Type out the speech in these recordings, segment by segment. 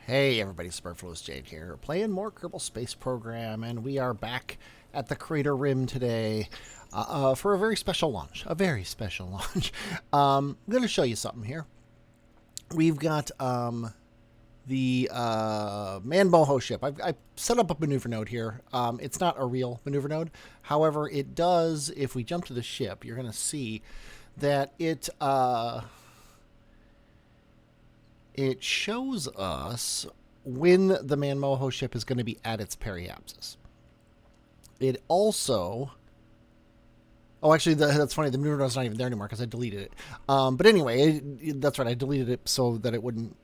Hey everybody, Superfluous Jade here, playing more Kerbal Space Program, and we are back at the Crater Rim today for a very special launch. A very special launch. I'm going to show you something here. We've got the Man Boho ship. I've set up a maneuver node here. It's not a real maneuver node. However, it does, if we jump to the ship, you're going to see that it shows us when the Man Moho ship is going to be at its periapsis. It also... Oh, actually, that's funny. The maneuver node's not even there anymore because I deleted it. But anyway, that's right. I deleted it so that it wouldn't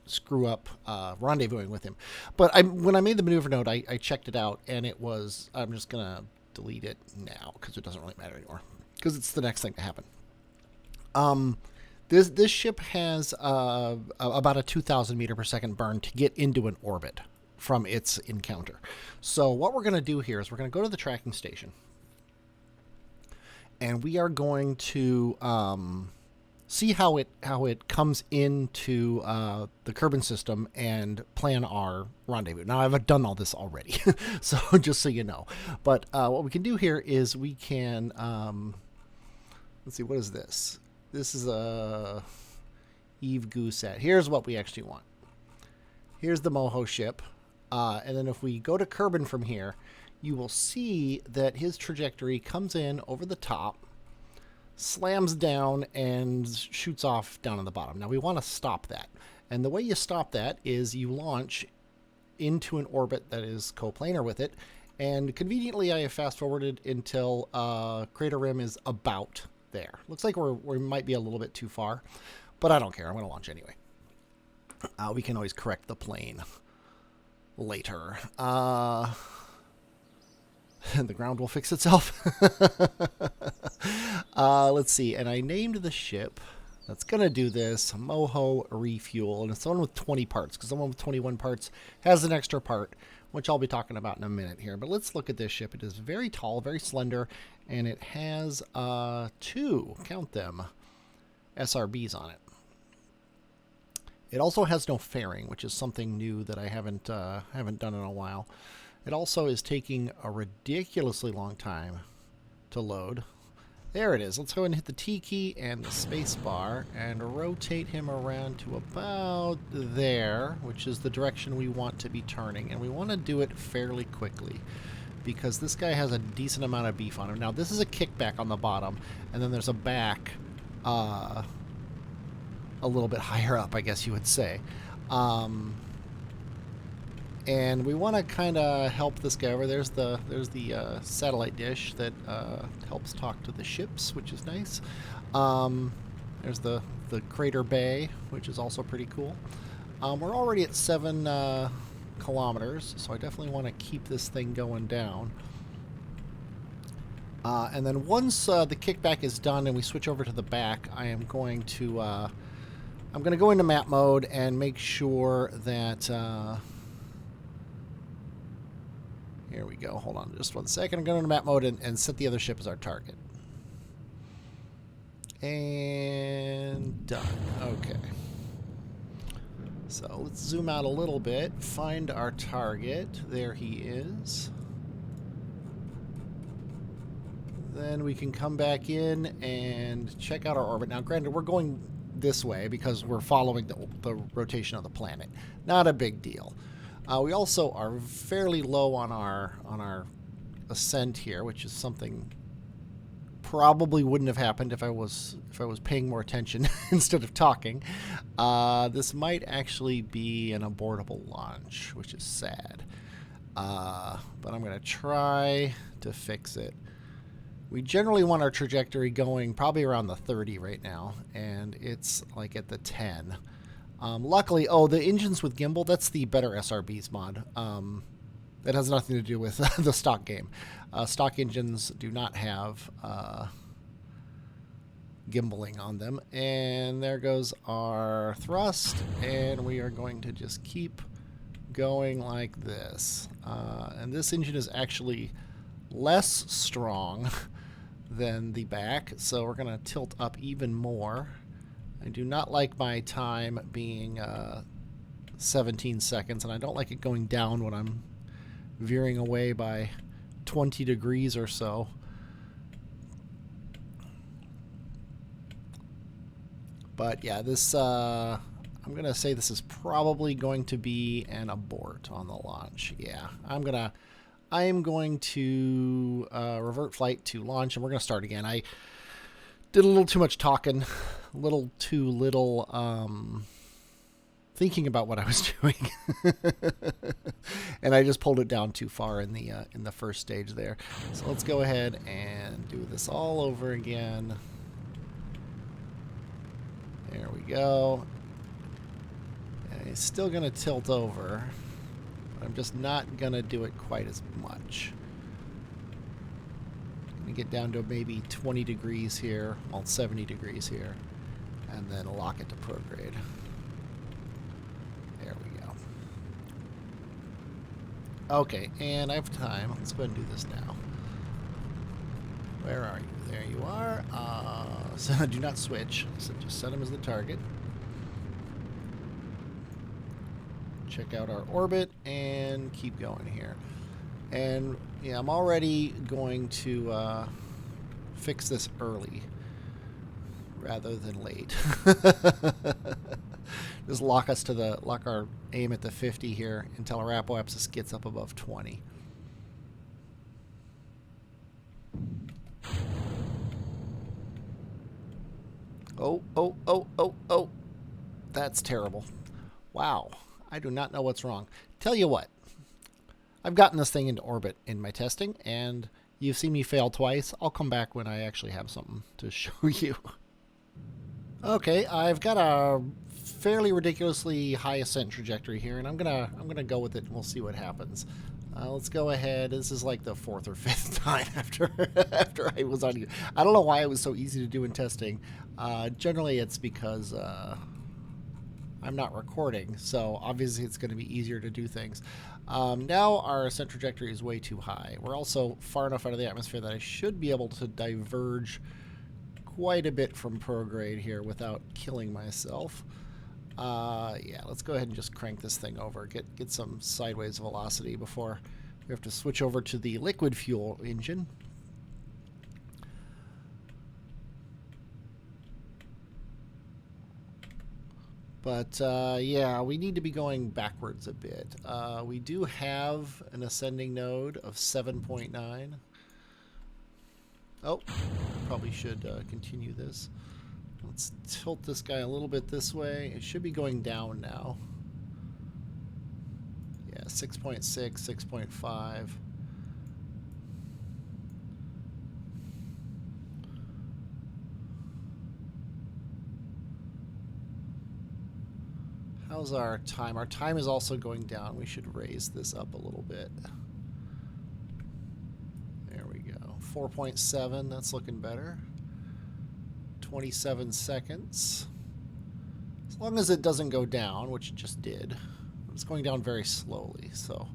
screw up rendezvousing with him. But when I made the maneuver node, I checked it out, and it was... I'm just going to delete it now because it doesn't really matter anymore because it's the next thing to happen. This ship has about a 2,000 meter per second burn to get into an orbit from its encounter. So what we're going to do here is we're going to go to the tracking station, and we are going to see how it comes into the Kerbin system and plan our rendezvous. Now I've done all this already, so just so you know. But what we can do here is we can let's see, what is this? This is a Eve Goosette. Here's what we actually want. Here's the Moho ship. And then if we go to Kerbin from here, you will see that his trajectory comes in over the top, slams down, and shoots off down on the bottom. Now we want to stop that. And the way you stop that is you launch into an orbit that is coplanar with it. And conveniently, I have fast-forwarded until Crater Rim is about there. Looks like we might be a little bit too far, but I don't care. I'm going to launch anyway. We can always correct the plane later. The ground will fix itself. Let's see. And I named the ship that's going to do this Moho Refuel, and it's the one with 20 parts because the one with 21 parts has an extra part, which I'll be talking about in a minute here. But let's look at this ship. It is very tall, very slender, and it has two, count them, SRBs on it. It also has no fairing, which is something new that I haven't done in a while. It also is taking a ridiculously long time to load. There it is. Let's go ahead and hit the T key and the space bar and rotate him around to about there, which is the direction we want to be turning. And we want to do it fairly quickly because this guy has a decent amount of beef on him. Now, this is a kickback on the bottom, and then there's a back a little bit higher up, I guess you would say. And we want to kind of help this guy over. There's the satellite dish that helps talk to the ships, which is nice. There's the crater bay, which is also pretty cool. We're already at 7 kilometers, so I definitely want to keep this thing going down. And then once the kickback is done and we switch over to the back, I am going to go into map mode and make sure that here we go. Hold on just one second. I'm going into map mode and set the other ship as our target. And done. Okay. So let's zoom out a little bit. Find our target. There he is. Then we can come back in and check out our orbit. Now, granted, we're going this way because we're following the rotation of the planet. Not a big deal. We also are fairly low on our ascent here, which is something probably wouldn't have happened if I was paying more attention instead of talking. This might actually be an abortable launch, which is sad. But I'm going to try to fix it. We generally want our trajectory going probably around the 30 right now, and it's like at the 10. Luckily, the engines with gimbal, that's the better SRBs mod. That has nothing to do with the stock game. Stock engines do not have gimbaling on them. And there goes our thrust, and we are going to just keep going like this. And this engine is actually less strong than the back, so we're going to tilt up even more. I do not like my time being 17 seconds, and I don't like it going down when I'm veering away by 20 degrees or so. But yeah, this I'm gonna say this is probably going to be an abort on the launch. Yeah, I am going to revert flight to launch, and we're gonna start again. I did a little too much talking, a little too little thinking about what I was doing, and I just pulled it down too far in the first stage there. So let's go ahead and do this all over again. There we go. And it's still going to tilt over, but I'm just not going to do it quite as much. I'm going to get down to maybe 20 degrees here, well, 70 degrees here, and then lock it to prograde. There we go. Okay, and I have time. Let's go ahead and do this now. Where are you? There you are. So do not switch. So just set him as the target. Check out our orbit and keep going here. And yeah, I'm already going to fix this early rather than late. Just lock our aim at the 50 here until our apoapsis gets up above 20. Oh. That's terrible. Wow. I do not know what's wrong. Tell you what. I've gotten this thing into orbit in my testing, and you've seen me fail twice. I'll come back when I actually have something to show you. Okay, I've got a fairly ridiculously high ascent trajectory here, and I'm gonna go with it, and we'll see what happens. Let's go ahead. This is like the 4th or 5th time after I was on you. I don't know why it was so easy to do in testing. Generally, it's because I'm not recording, so obviously it's going to be easier to do things. Now our ascent trajectory is way too high. We're also far enough out of the atmosphere that I should be able to diverge quite a bit from prograde here without killing myself. Yeah, let's go ahead and just crank this thing over, get some sideways velocity before we have to switch over to the liquid fuel engine. But yeah, we need to be going backwards a bit. We do have an ascending node of 7.9. Oh, probably should continue this. Let's tilt this guy a little bit this way. It should be going down now. Yeah, 6.6, 6.5. How's our time? Our time is also going down. We should raise this up a little bit. There we go. 4.7, that's looking better. 27 seconds. As long as it doesn't go down, which it just did. It's going down very slowly, so.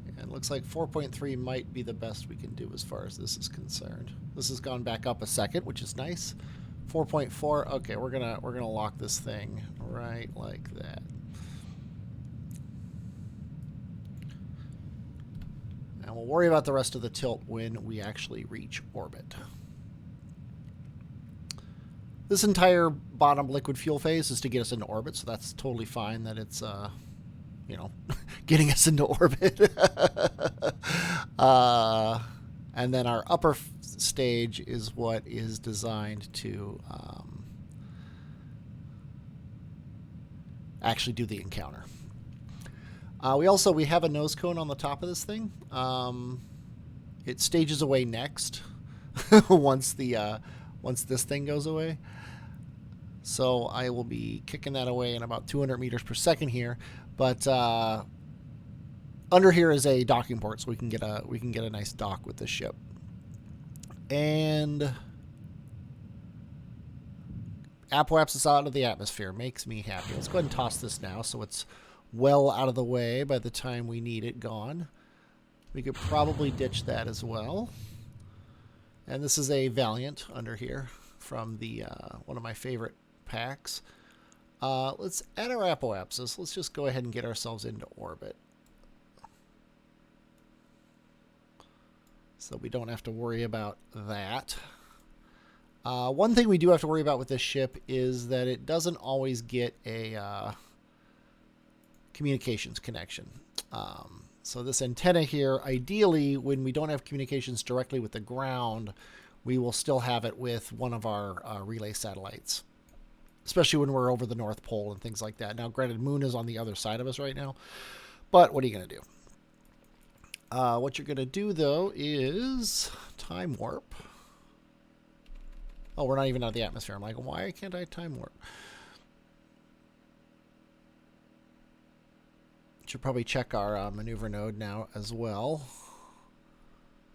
And it looks like 4.3 might be the best we can do as far as this is concerned. This has gone back up a second, which is nice. 4.4. Okay, we're gonna lock this thing right like that. And we'll worry about the rest of the tilt when we actually reach orbit. This entire bottom liquid fuel phase is to get us into orbit, so that's totally fine that it's, you know, getting us into orbit. And then our upper stage is what is designed to actually do the encounter. We have a nose cone on the top of this thing. It stages away next once this thing goes away. So I will be kicking that away in about 200 meters per second here. But under here is a docking port, so we can get a nice dock with this ship. And apoapsis out of the atmosphere makes me happy. Let's go ahead and toss this now, so it's well out of the way by the time we need it gone. We could probably ditch that as well. And this is a Valiant under here from the one of my favorite packs. Let's add our apoapsis. Let's just go ahead and get ourselves into orbit, so we don't have to worry about that. One thing we do have to worry about with this ship is that it doesn't always get a communications connection. So this antenna here, ideally, when we don't have communications directly with the ground, we will still have it with one of our relay satellites, especially when we're over the North Pole and things like that. Now, granted, Moon is on the other side of us right now, but what are you going to do? What you're going to do, though, is time warp. Oh, we're not even out of the atmosphere. I'm like, why can't I time warp? Should probably check our maneuver node now as well.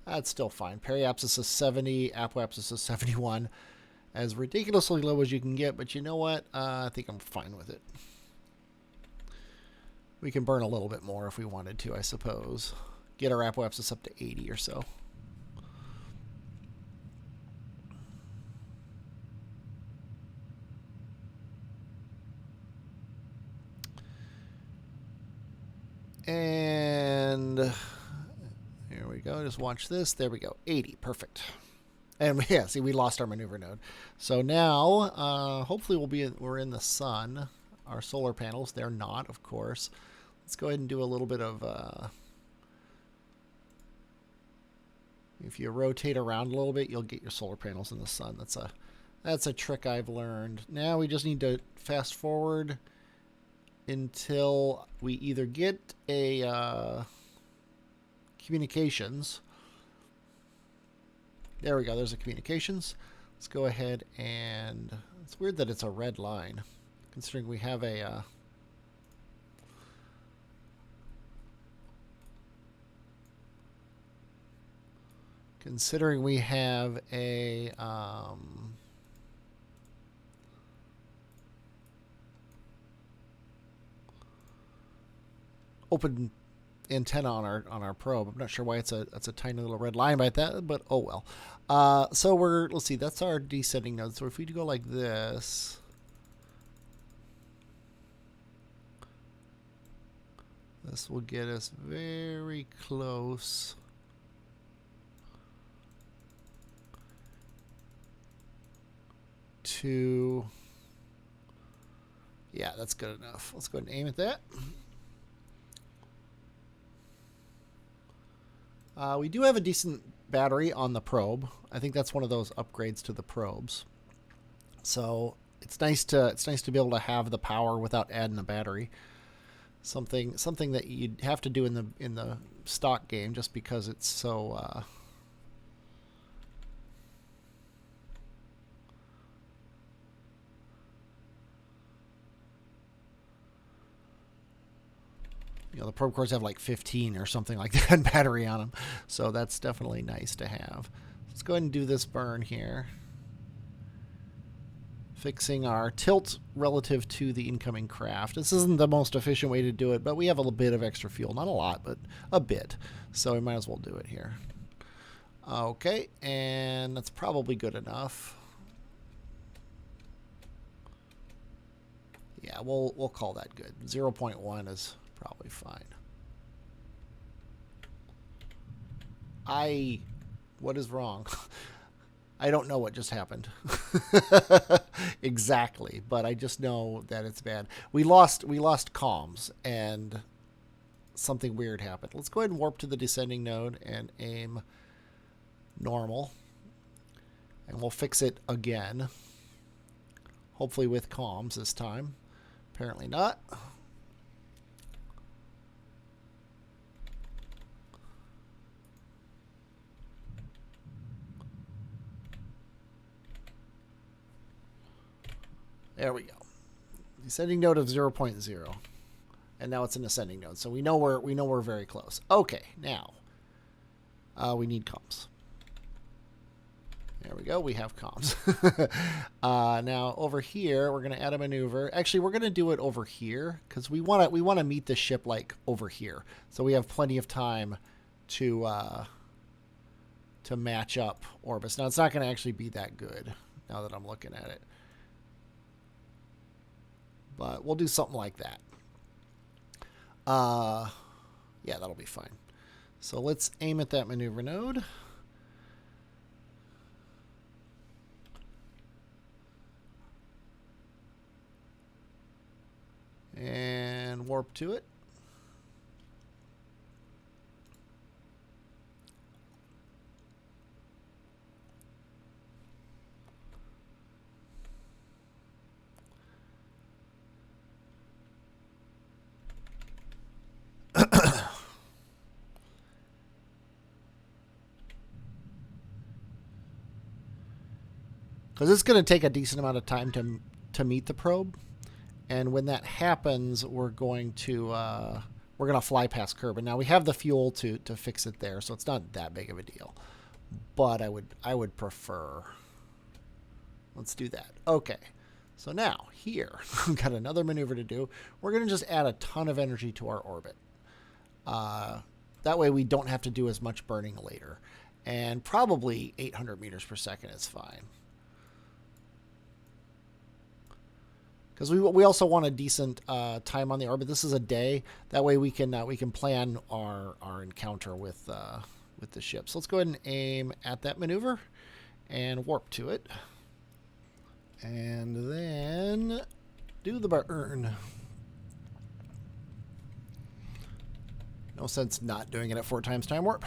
That's still fine. Periapsis is 70, apoapsis is 71. As ridiculously low as you can get, but you know what? I think I'm fine with it. We can burn a little bit more if we wanted to, I suppose. Get our apoapsis up to 80 or so. And here we go. Just watch this. There we go. 80. Perfect. And yeah, see, we lost our maneuver node. So now, hopefully we're in the sun. Our solar panels, they're not, of course. Let's go ahead and do a little bit of... if you rotate around a little bit, you'll get your solar panels in the sun. That's a trick I've learned. Now we just need to fast forward until we either get a communications. There we go. There's a communications. Let's go ahead and... It's weird that it's a red line, considering we have a... open antenna on our probe. I'm not sure why it's a tiny little red line by that, but oh well. So let's see, that's our descending node. So if we go like this, this will get us very close to, yeah, that's good enough. Let's go ahead and aim at that. We do have a decent battery on the probe. I think that's one of those upgrades to the probes. So it's nice to be able to have the power without adding a battery. Something that you'd have to do in the stock game, just because it's so you know, the probe cores have like 15 or something like that battery on them. So that's definitely nice to have. Let's go ahead and do this burn here. Fixing our tilt relative to the incoming craft. This isn't the most efficient way to do it, but we have a little bit of extra fuel. Not a lot, but a bit. So we might as well do it here. Okay, and that's probably good enough. Yeah, we'll call that good. 0.1 is probably fine. What is wrong? I don't know what just happened exactly, but I just know that it's bad. We lost comms and something weird happened. Let's go ahead and warp to the descending node and aim normal, and we'll fix it again. Hopefully with comms this time. Apparently not. There we go. Descending node of 0.0. And now it's an ascending node. So we know we're very close. Okay, now we need comms. There we go. We have comms. Now over here, we're going to add a maneuver. Actually, we're going to do it over here because we want to meet the ship like over here. So we have plenty of time to to match up orbits. Now, it's not going to actually be that good now that I'm looking at it. But we'll do something like that. Yeah, that'll be fine. So let's aim at that maneuver node. And warp to it. Because it's going to take a decent amount of time to meet the probe, and when that happens, we're going to fly past Kerbin. Now we have the fuel to fix it there, so it's not that big of a deal. But I would prefer. Let's do that. Okay. So now here we've got another maneuver to do. We're going to just add a ton of energy to our orbit. That way we don't have to do as much burning later, and probably 800 meters per second is fine. Because we also want a decent time on the orbit. This is a day. That way we can plan our encounter with the ship. So let's go ahead and aim at that maneuver and warp to it, and then do the burn. No sense not doing it at 4 times time warp.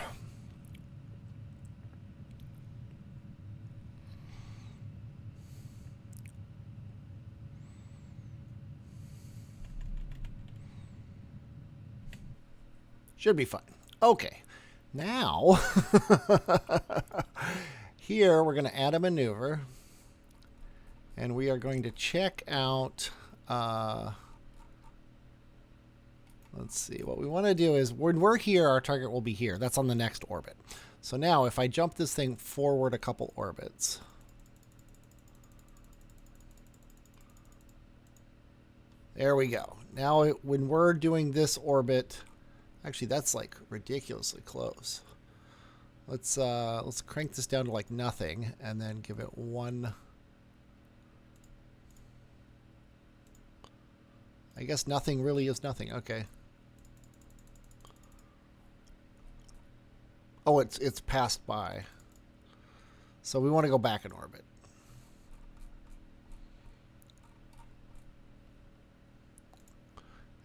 Should be fun. Okay. Now, here we're going to add a maneuver. And we are going to check out... let's see. What we want to do is, when we're here, our target will be here. That's on the next orbit. So now, if I jump this thing forward a couple orbits... There we go. Now, when we're doing this orbit... Actually, that's like ridiculously close. Let's crank this down to like nothing, and then give it 1. I guess nothing really is nothing. Okay. Oh, it's passed by. So we want to go back in orbit.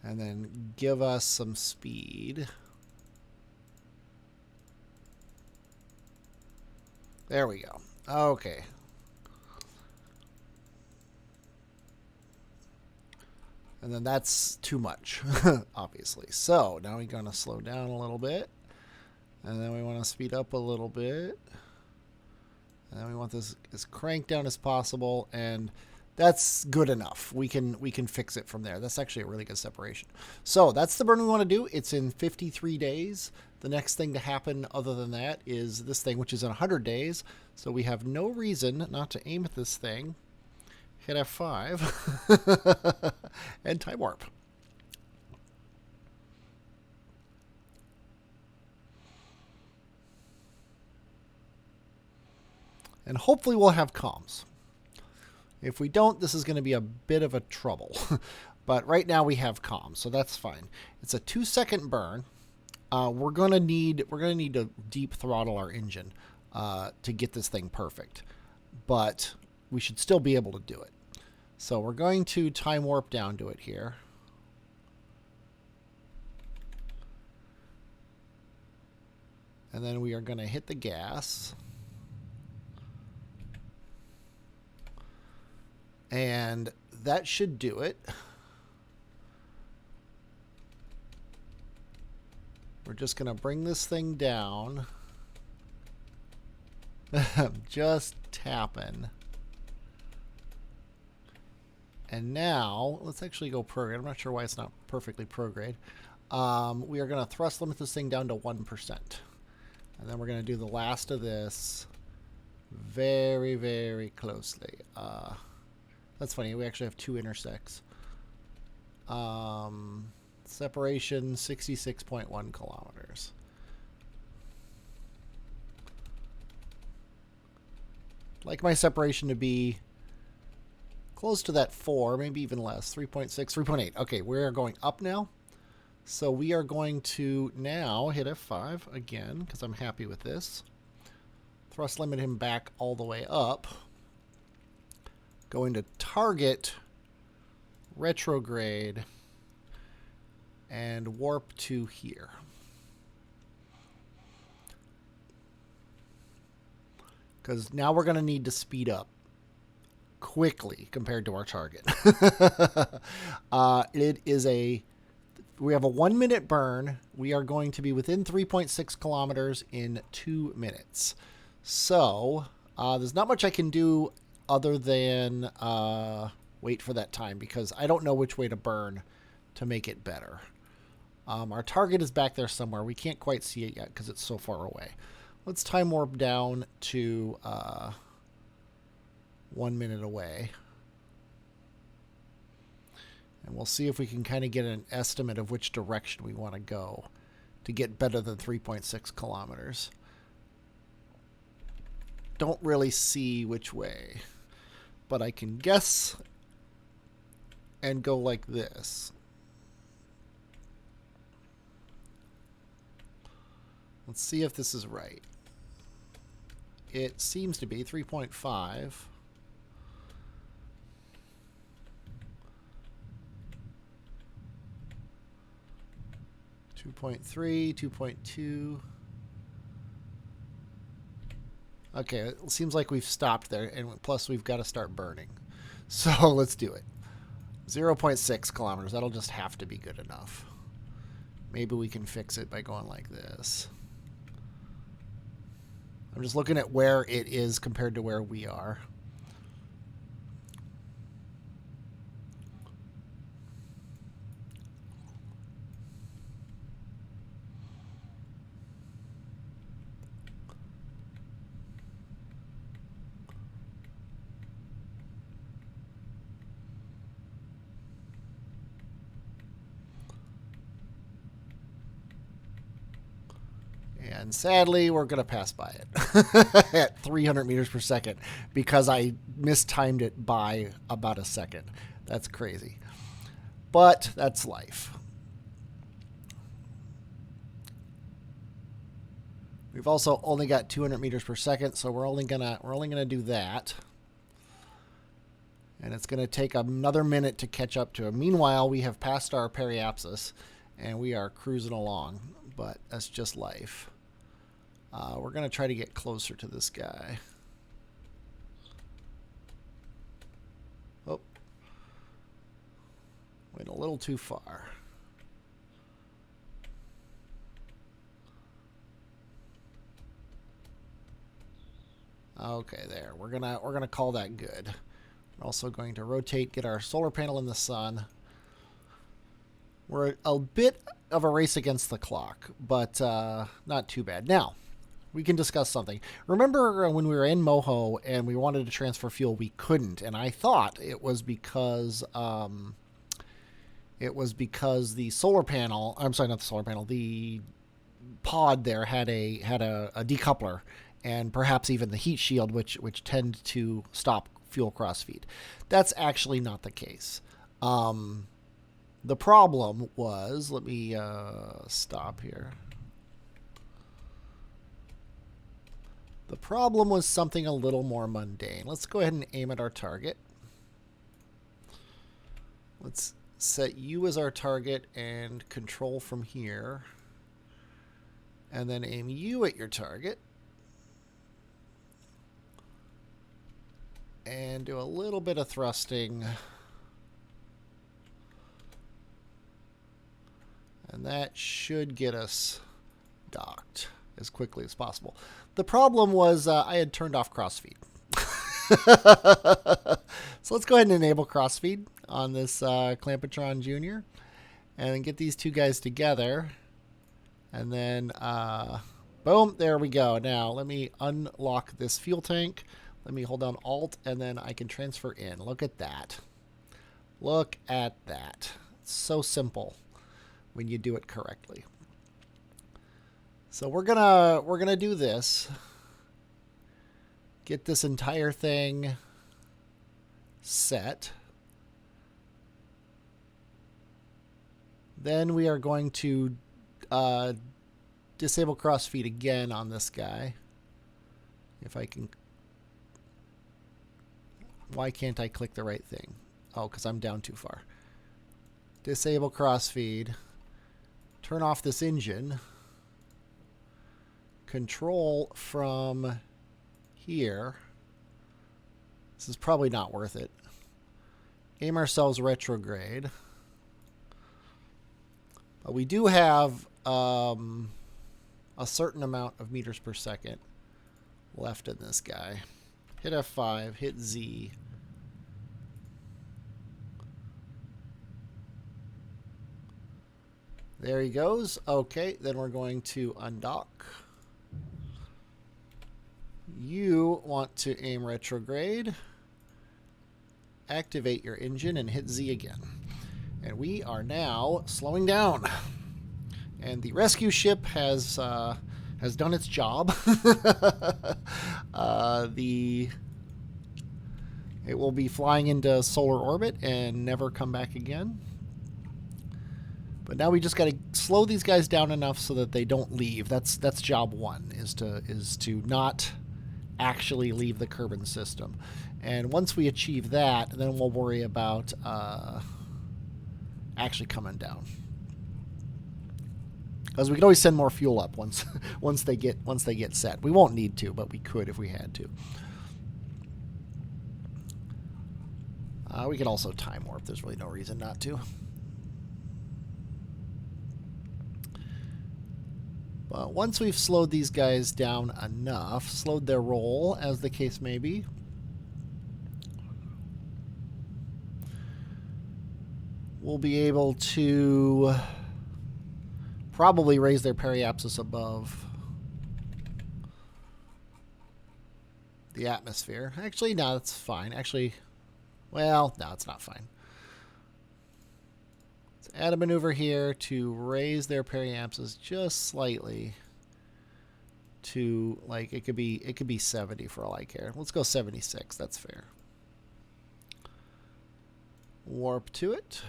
And then give us some speed. There we go. Okay. And then that's too much, obviously. So now we're going to slow down a little bit. And then we want to speed up a little bit. And then we want this as cranked down as possible. And that's good enough. We can fix it from there. That's actually a really good separation. So that's the burn we want to do. It's in 53 days. The next thing to happen other than that is this thing, which is in 100 days. So we have no reason not to aim at this thing. Hit F5 and time warp. And hopefully we'll have comms. If we don't, this is going to be a bit of a trouble. But right now we have comms, so that's fine. It's a 2-second burn. We're gonna need to deep throttle our engine to get this thing perfect. But we should still be able to do it. So we're going to time warp down to it here. And then we are going to hit the gas. And that should do it. We're just going to bring this thing down. Just tapping. And now, let's actually go prograde. I'm not sure why it's not perfectly prograde. We are going to thrust limit this thing down to 1%. And then we're going to do the last of this very, very closely. That's funny. We actually have 2 intersects. Separation 66.1 kilometers. like my separation to be close to that 4, maybe even less, 3.6, 3.8. Okay, we're going up now. So we are going to now hit F5 again, because I'm happy with this. Thrust limit him back all the way up. Going to target, retrograde, and warp to here. Because now we're going to need to speed up quickly compared to our target. It is we have a 1 minute burn. We are going to be within 3.6 kilometers in 2 minutes. So there's not much I can do other than wait for that time, because I don't know which way to burn to make it better. Our target is back there somewhere. We can't quite see it yet because it's so far away. Let's time warp down to 1 minute away. And we'll see if we can kind of get an estimate of which direction we want to go to get better than 3.6 kilometers. Don't really see which way, but I can guess and go like this. Let's see if this is right. It seems to be 3.5. 2.3, 2.2. Okay, it seems like we've stopped there, and plus we've got to start burning. So let's do it. 0.6 kilometers. That'll just have to be good enough. Maybe we can fix it by going like this. I'm just looking at where it is compared to where we are. And sadly, we're going to pass by it at 300 meters per second because I mistimed it by about a second. That's crazy. But that's life. We've also only got 200 meters per second, so we're only gonna do that. And it's going to take another minute to catch up to it. Meanwhile, we have passed our periapsis, and we are cruising along. But that's just life. We're going to try to get closer to this guy. Oh. Went a little too far. Okay, there. We're gonna call that good. We're also going to rotate, get our solar panel in the sun. We're a bit of a race against the clock, but not too bad. Now, we can discuss something. Remember when we were in Moho and we wanted to transfer fuel, we couldn't, and I thought it was because the solar panel. I'm sorry, not the solar panel. The pod there had a decoupler, and perhaps even the heat shield, which tend to stop fuel crossfeed. That's actually not the case. The problem was, let me stop here. The problem was something a little more mundane. Let's go ahead and aim at our target. Let's set you as our target and control from here. And then aim you at your target. And do a little bit of thrusting. And that should get us docked as quickly as possible. The problem was I had turned off crossfeed. So let's go ahead and enable crossfeed on this Clamshell Jr. And get these two guys together. And then, boom, there we go. Now, let me unlock this fuel tank. Let me hold down Alt, and then I can transfer in. Look at that. Look at that. It's so simple when you do it correctly. So we're gonna do this. get this entire thing set. Then we are going to disable crossfeed again on this guy. If I can... Why can't I click the right thing? Oh, because I'm down too far. Disable crossfeed. Turn off this engine. Control from here. This is probably not worth it. Aim ourselves retrograde. But we do have a certain amount of meters per second left in this guy. Hit F5, hit Z. There he goes. Okay, then we're going to undock. You want to aim retrograde. Activate your engine and hit Z again. And we are now slowing down. And the rescue ship has done its job. It will be flying into solar orbit and never come back again. But now we just got to slow these guys down enough so that they don't leave. That's job one, is to not actually leave the Kerbin system. And once we achieve that, then we'll worry about actually coming down. Because we can always send more fuel up once they get set. We won't need to, but we could if we had to. We can also time warp. There's really no reason not to. But once we've slowed these guys down enough, slowed their roll, as the case may be, we'll be able to probably raise their periapsis above the atmosphere. Actually, no, that's fine. Actually, well, no, it's not fine. Let's add a maneuver here to raise their periapsis just slightly to, like, it could be 70 for all I care. Let's go 76. That's fair. Warp to it.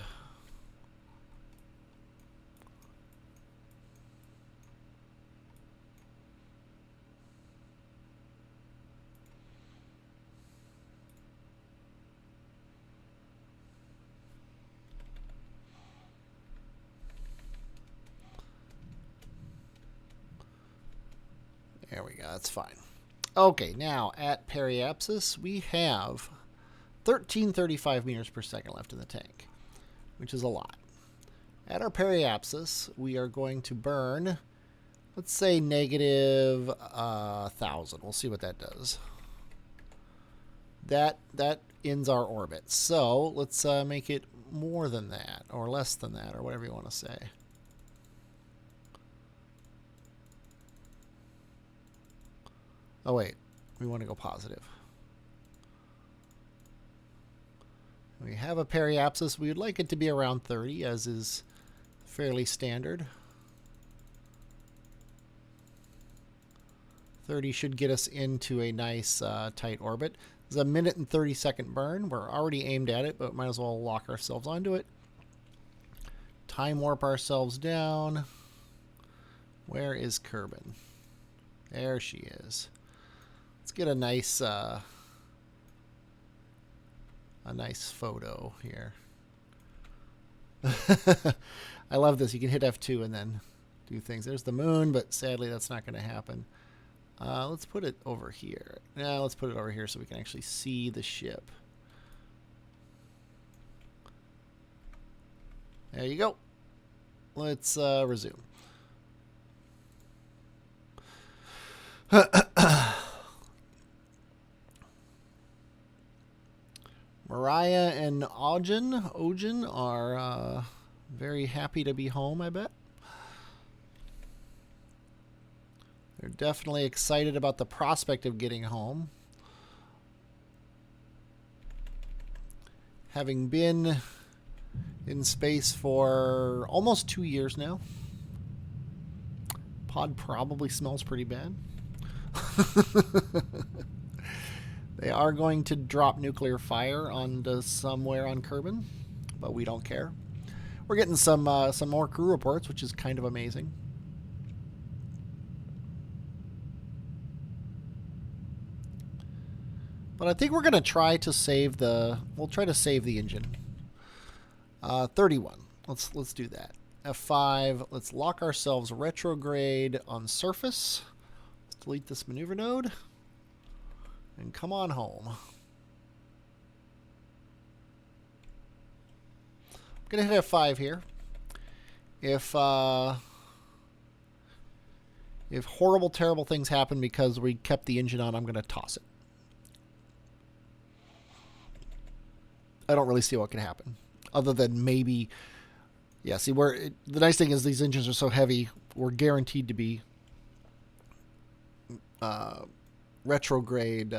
There we go. That's fine. Okay, now at periapsis, we have 1335 meters per second left in the tank, which is a lot. At our periapsis, we are going to burn, let's say, negative 1,000. We'll see what that does. That ends our orbit. So let's make it more than that, or less than that, or whatever you want to say. Oh, wait. We want to go positive. We have a periapsis. We would like it to be around 30, as is fairly standard. 30 should get us into a nice tight orbit. It's a 1 and 30-second burn. We're already aimed at it, but might as well lock ourselves onto it. Time warp ourselves down. Where is Kerbin? There she is. Let's get a nice photo here. I love this. You can hit F2 and then do things. There's the moon, but sadly that's not going to happen. Let's put it over here. Now let's put it over here so we can actually see the ship. There you go. Let's resume. Mariah and Ogen are very happy to be home, I bet. They're definitely excited about the prospect of getting home. Having been in space for almost 2 years now. Pod probably smells pretty bad. They are going to drop nuclear fire onto somewhere on Kerbin, but we don't care. We're getting some more crew reports, which is kind of amazing. But I think we're going to try to save the... We'll try to save the engine. 31. Let's do that. F5. Let's lock ourselves retrograde on surface. Let's delete this maneuver node. And come on home. I'm going to hit F5 here. If horrible, terrible things happen because we kept the engine on, I'm going to toss it. I don't really see what could happen. Other than maybe... Yeah, see, the nice thing is these engines are so heavy, we're guaranteed to be retrograde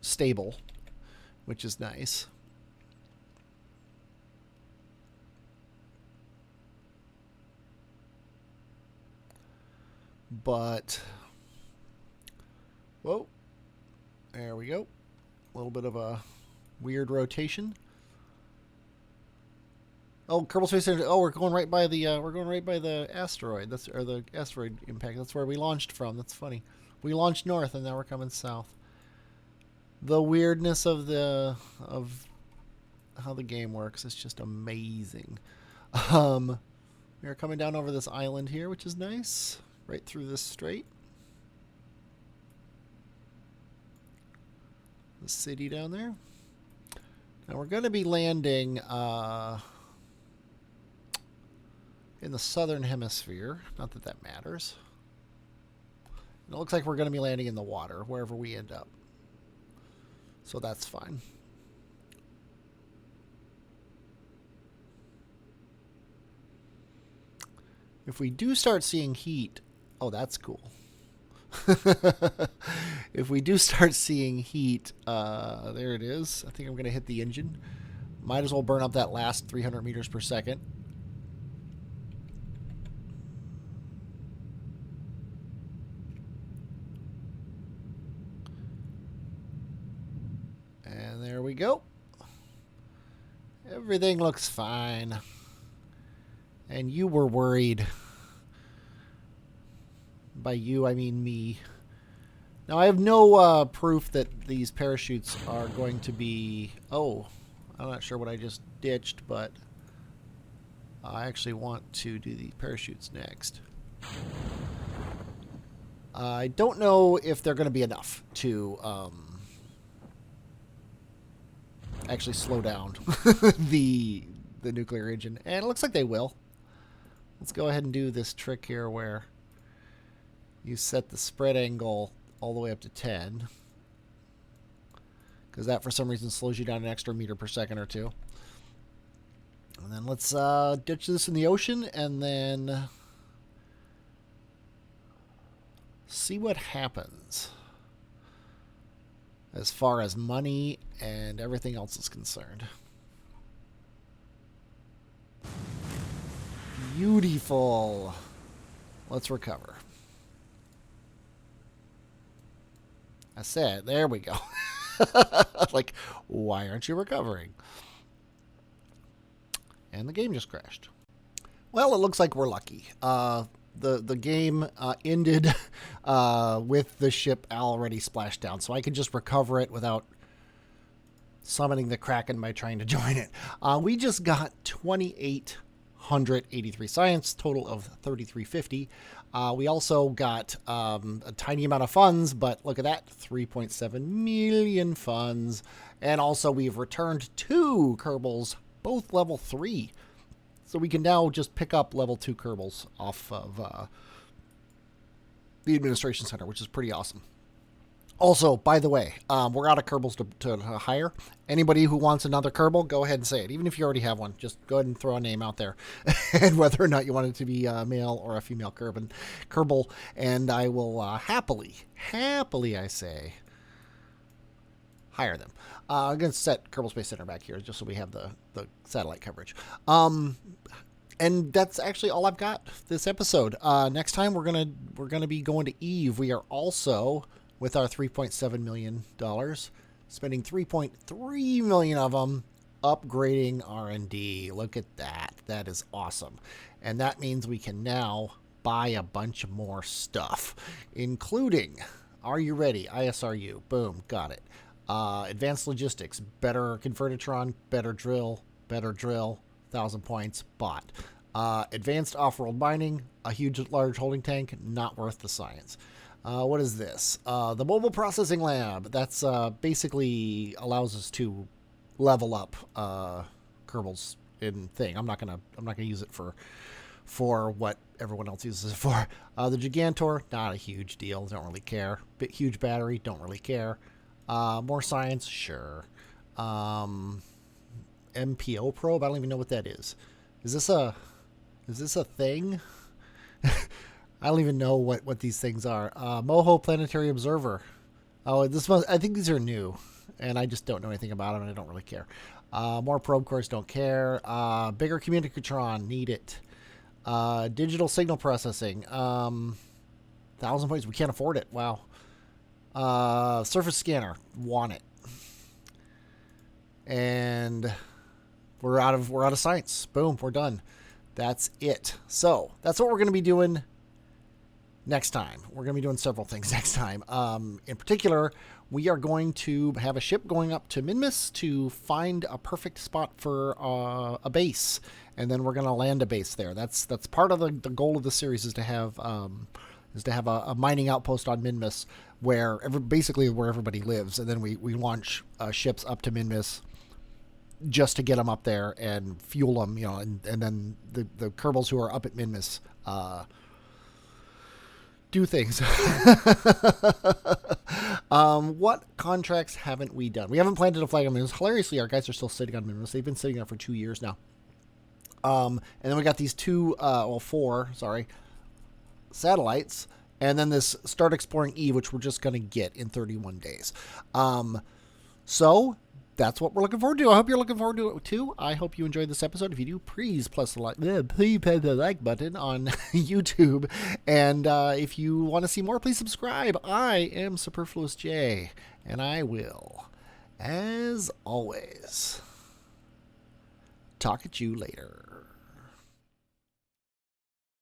stable, which is nice. But, whoa, there we go. A little bit of a weird rotation. Oh, Kerbal Space Center. Oh, we're going right by the asteroid. Or the asteroid impact. That's where we launched from. That's funny. We launched north and now we're coming south. The weirdness of how the game works is just amazing. We are coming down over this island here, which is nice. Right through this strait. The city down there. Now we're going to be landing in the southern hemisphere. Not that that matters. And it looks like we're going to be landing in the water, wherever we end up. So that's fine. If we do start seeing heat... Oh, that's cool. If we do start seeing heat, there it is. I think I'm going to hit the engine. Might as well burn up that last 300 meters per second. And there we go. Everything looks fine. And you were worried. By you, I mean me. Now, I have no proof that these parachutes are going to be... Oh, I'm not sure what I just ditched, but I actually want to do the parachutes next. I don't know if they're going to be enough to actually slow down the nuclear engine. And it looks like they will. Let's go ahead and do this trick here where you set the spread angle all the way up to 10. Because that, for some reason, slows you down an extra meter per second or two. And then let's ditch this in the ocean and then see what happens as far as money and everything else is concerned. Beautiful. Let's recover. I said, there we go. Like, why aren't you recovering? And the game just crashed. Well, it looks like we're lucky. The game ended with the ship already splashed down, so I could just recover it without summoning the Kraken by trying to join it. We just got 2,883 science, total of 3,350. We also got a tiny amount of funds, but look at that, 3.7 million funds. And also we've returned 2 Kerbals, both level 3. So we can now just pick up level 2 Kerbals off of the administration center, which is pretty awesome. Also, by the way, we're out of Kerbals to hire. Anybody who wants another Kerbal, go ahead and say it. Even if you already have one, just go ahead and throw a name out there. And whether or not you want it to be a male or a female Kerbal. And I will happily, I say, hire them. I'm going to set Kerbal Space Center back here just so we have the satellite coverage. And that's actually all I've got this episode. Next time we're gonna be going to Eve. We are also, with our $3.7 million, spending $3.3 million of them upgrading R&D. Look at that. That is awesome. And that means we can now buy a bunch more stuff, including, are you ready? ISRU. Boom. Got it. Advanced logistics. Better convertitron. Better drill. 1,000 points. Bought. Advanced off-world mining. A huge, large holding tank. Not worth the science. What is this? The mobile processing lab. That's basically allows us to level up Kerbals in thing. I'm not gonna use it for what everyone else uses it for. The Gigantor, not a huge deal. Don't really care. Huge battery, don't really care. More science, sure. MPO probe, I don't even know what that is. Is this a thing? I don't even know what these things are. Moho Planetary Observer. Oh, I think these are new, and I just don't know anything about them, and I don't really care. More probe cores, don't care. Bigger communicatron, need it. Digital signal processing, 1,000 points. We can't afford it. Wow. Surface scanner, want it. And we're out of science. Boom, we're done. That's it. So that's what we're going to be doing next time. We're going to be doing several things next time. In particular, we are going to have a ship going up to Minmus to find a perfect spot for a base, and then we're going to land a base there. That's part of the goal of the series is to have a mining outpost on Minmus where basically where everybody lives, and then we launch ships up to Minmus just to get them up there and fuel them, and then the Kerbals who are up at Minmus do things. What contracts haven't we done? We haven't planted a flag on Minmus. Hilariously, our guys are still sitting on Minmus. They've been sitting on it for 2 years now. And then we got these 4 satellites, and then this Start Exploring Eve, which we're just going to get in 31 days. So that's what we're looking forward to. I hope you're looking forward to it too. I hope you enjoyed this episode. If you do, please press the like button on YouTube. And if you want to see more, please subscribe. I am Superfluous J, and I will, as always, talk at you later.